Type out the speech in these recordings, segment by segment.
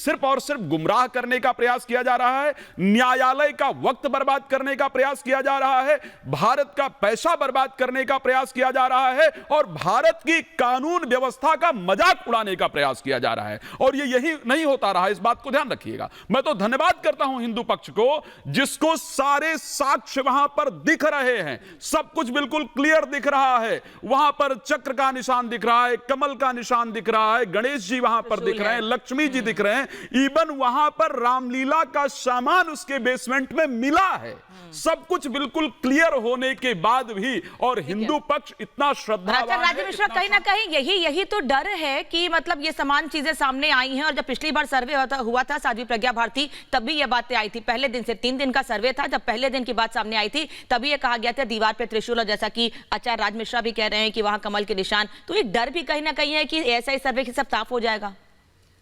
सिर्फ और सिर्फ गुमराह करने का प्रयास किया जा रहा है, न्यायालय का वक्त बर्बाद करने का प्रयास किया जा रहा है, भारत का पैसा बर्बाद करने का प्रयास किया जा रहा है और भारत की कानून व्यवस्था का मजाक उड़ाने का प्रयास किया जा रहा है। और ये यही नहीं होता रहा, इस बात को ध्यान रखिएगा। मैं तो धन्यवाद करता हूं हिंदू पक्ष को, जिसको सारे साक्ष्य वहां पर दिख रहे हैं, सब कुछ बिल्कुल क्लियर दिख रहा है। वहां पर चक्र का निशान दिख रहा है, कमल का निशान दिख रहा है, गणेश जी वहां पर दिख रहे हैं, लक्ष्मी जी दिख रहे हैं, इवन वहां पर रामलीला का सामान उसके बेसमेंट में मिला है। सब कुछ बिल्कुल क्लियर होने के बाद भी और हिंदू पक्ष इतना श्रद्धावान राजीव मिश्रा, कहीं ना कहीं यही तो डर है कि मतलब ये समान चीजें सामने आई हैं। और जब पिछली बार सर्वे हुआ था साध्वी प्रज्ञा भारती, तब भी ये बातें आई थी। पहले दिन से 3 दिन का सर्वे था, जब पहले दिन की बात सामने आई थी तभी ये कहा गया था दीवार पे त्रिशूल, और जैसा कि आचार्य राज मिश्रा भी कह रहे हैं कि वहां कमल के निशान। तो एक डर भी कहीं ना कहीं है कि ऐसा ही सर्वे के सब साफ हो जाएगा।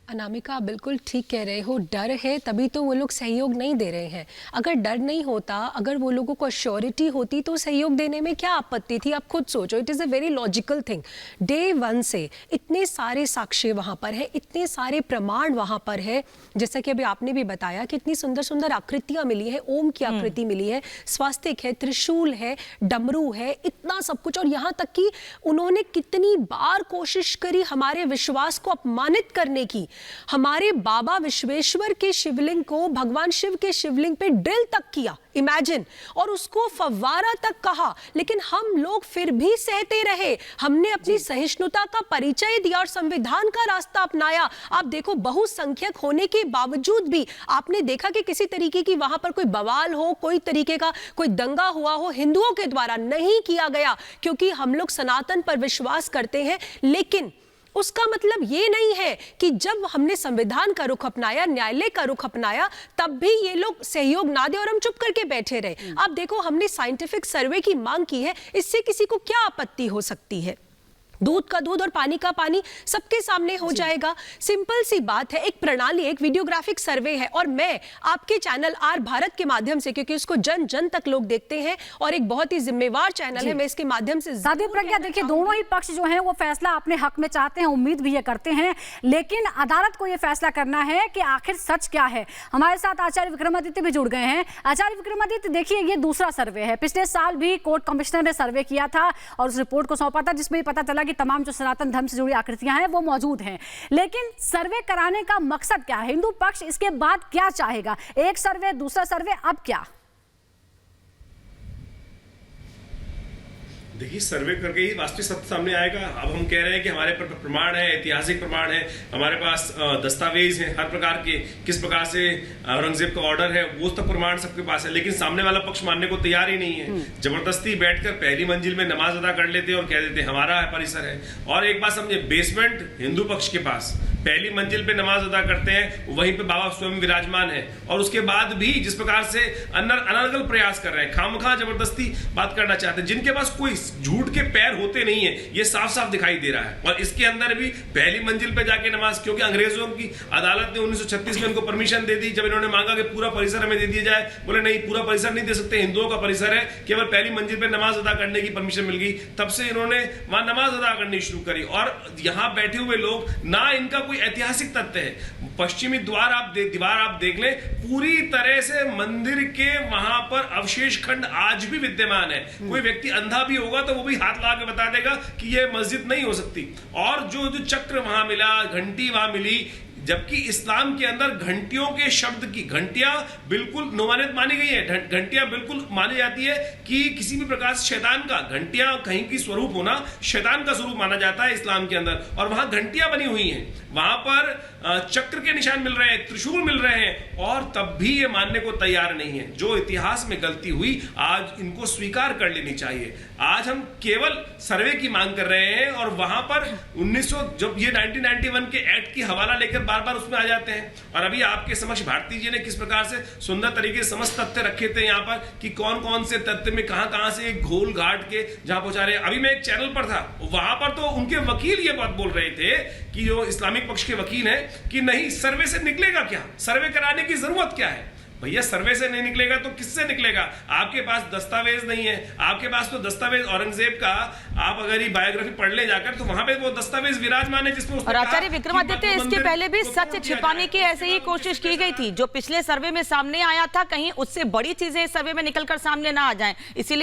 अनामिका, आप बिल्कुल ठीक कह रहे हो, डर है तभी तो वो लोग सहयोग नहीं दे रहे हैं। अगर डर नहीं होता, अगर वो लोगों को अश्योरिटी होती तो सहयोग देने में क्या आपत्ति थी? आप खुद सोचो, it is a very logical thing. Day 1 से इतने सारे साक्ष्य वहाँ पर है, इतने सारे प्रमाण वहाँ पर है, जैसा कि अभी आपने भी बताया कि इतनी सुंदर सुंदर आकृतियाँ मिली है, ओम की आकृति मिली है, स्वास्तिक है, त्रिशूल है, डमरू है, इतना सब कुछ। और यहाँ तक कि उन्होंने कितनी बार कोशिश करी हमारे विश्वास को अपमानित करने की। हमारे बाबा विश्वेश्वर के शिवलिंग को भगवान शिव के शिवलिंग पे ड्रिल तक किया, इमेजिन, और उसको फव्वारा तक कहा, लेकिन हम लोग फिर भी सहते रहे। हमने अपनी सहिष्णुता का परिचय दिया और संविधान का रास्ता अपनाया। आप देखो, बहुसंख्यक होने के बावजूद भी आपने देखा कि किसी तरीके की वहां पर कोई बवाल हो, कोई तरीके का कोई दंगा हुआ हो, हिंदुओं के द्वारा नहीं किया गया, क्योंकि हम लोग सनातन पर विश्वास करते हैं। लेकिन उसका मतलब ये नहीं है कि जब हमने संविधान का रुख अपनाया, न्यायालय का रुख अपनाया, तब भी ये लोग सहयोग ना दे और हम चुप करके बैठे रहे। आप देखो, हमने साइंटिफिक सर्वे की मांग की है, इससे किसी को क्या आपत्ति हो सकती है? दूध का दूध और पानी का पानी सबके सामने हो जाएगा। सिंपल सी बात है, एक प्रणाली, एक वीडियोग्राफिक सर्वे है। और मैं आपके चैनल आर भारत के माध्यम से, क्योंकि उसको जन जन तक लोग देखते हैं और एक बहुत ही जिम्मेवार चैनल है, मैं इसके माध्यम से साध्वी प्रज्ञा, देखिए दोनों ही पक्ष जो हैं वो फैसला अपने हक में चाहते हैं, उम्मीद भी ये करते हैं, लेकिन अदालत को ये फैसला करना है कि आखिर सच क्या है। हमारे साथ आचार्य विक्रमादित्य भी जुड़ गए हैं। आचार्य विक्रमादित्य, देखिए ये दूसरा सर्वे है। पिछले साल भी कोर्ट कमिश्नर ने सर्वे किया था और उस रिपोर्ट को सौंपा था, जिसमें पता चला कि तमाम जो सनातन धर्म से जुड़ी आकृतियां हैं वो मौजूद हैं। लेकिन सर्वे कराने का मकसद क्या है? हिंदू पक्ष इसके बाद क्या चाहेगा? एक सर्वे, दूसरा सर्वे, अब क्या? देखिए, सर्वे करके ही वास्तविक सत्य सामने आएगा। अब हम कह रहे हैं कि हमारे पर प्रमाण है, ऐतिहासिक प्रमाण है, हमारे पास दस्तावेज हैं हर प्रकार के, किस प्रकार से औरंगजेब का ऑर्डर है, वो तक प्रमाण सबके पास है। लेकिन सामने वाला पक्ष मानने को तैयार ही नहीं है। जबरदस्ती बैठकर पहली मंजिल में नमाज अदा कर लेते हैं और कह देते हैं हमारा परिसर है। और एक बात समझे, बेसमेंट हिंदू पक्ष के पास, पहली मंजिल पे नमाज अदा करते हैं, वहीं पे बाबा स्वयं विराजमान है। और उसके बाद भी जिस प्रकार से अनर्गल प्रयास कर रहे हैं, खामखा जबरदस्ती बात करना चाहते हैं, जिनके पास कोई झूठ के पैर होते नहीं है, ये साफ साफ दिखाई दे रहा है। और इसके अंदर भी पहली मंजिल पे जाके नमाज, क्योंकि अंग्रेजों की अदालत ने 1936 में इनको परमिशन दे दी। जब इन्होंने मांगा कि पूरा परिसर हमें दे दिया जाए, बोले नहीं, पूरा परिसर नहीं दे सकते, हिंदुओं का परिसर है, केवल पहली मंजिल पे नमाज अदा करने की परमिशन मिल गई। तब से इन्होंने वहां नमाज अदा करनी शुरू करी। और यहां बैठे हुए लोग, ना इनका कोई ऐतिहासिक तथ्य है, पश्चिमी दीवार आप देख लें, पूरी तरह से मंदिर के वहां पर अवशेष खंड आज भी विद्यमान है। कोई व्यक्ति अंधा भी होगा तो वो भी हाथ लगा के बता देगा कि ये मस्जिद नहीं हो सकती। और जो चक्र वहां मिला, घंटी वहां मिली, जबकि इस्लाम के अंदर घंटियों के शब्द की, घंटियां बिल्कुल नुमानियत मानी गई है, घंटियां बिल्कुल मानी जाती है कि किसी भी प्रकार से शैतान का, घंटियां कहीं की स्वरूप होना शैतान का स्वरूप माना जाता है इस्लाम के अंदर। और वहां घंटियां बनी हुई हैं, वहां पर चक्र के निशान मिल रहे हैं, त्रिशूल मिल रहे हैं, और तब भी ये मानने को तैयार नहीं है। जो इतिहास में गलती हुई, आज इनको स्वीकार कर लेनी चाहिए। आज हम केवल सर्वे की मांग कर रहे हैं, और वहां पर 1900 जब ये 1991 के एक्ट की हवाला लेकर बार बार उसमें आ जाते हैं। और अभी आपके समक्ष भारती जी ने किस प्रकार से सुंदर तरीके से समस्त तथ्य रखे थे यहाँ पर, कि कौन कौन से तथ्य में कहां से घोल घाट के जहां पहुंचा रहे हैं। अभी मैं एक चैनल पर था, वहां पर तो उनके वकील ये बात बोल रहे थे कि जो इस्लामिक पक्ष के वकील हैं, कि नहीं, सर्वे से निकलेगा क्या, सर्वे कराने की जरूरत क्या है। भैया सर्वे से नहीं निकलेगा तो किससे निकलेगा? आपके पास दस्तावेज नहीं है, आपके पास तो दस्तावेज औरंगजेब का आप अगर ये बायोग्राफी पढ़ ले जाकर तो वहां पे वो दस्तावेज विराजमान है जिसमें और आचार्य विक्रमादित्य इसके पहले भी सच छिपाने की ऐसे ही कोशिश की गई थी। जो पिछले सर्वे में सामने आया था, कहीं उससे बड़ी चीजें इस सर्वे में निकलकर सामने ना आ जाएं, इसीलिए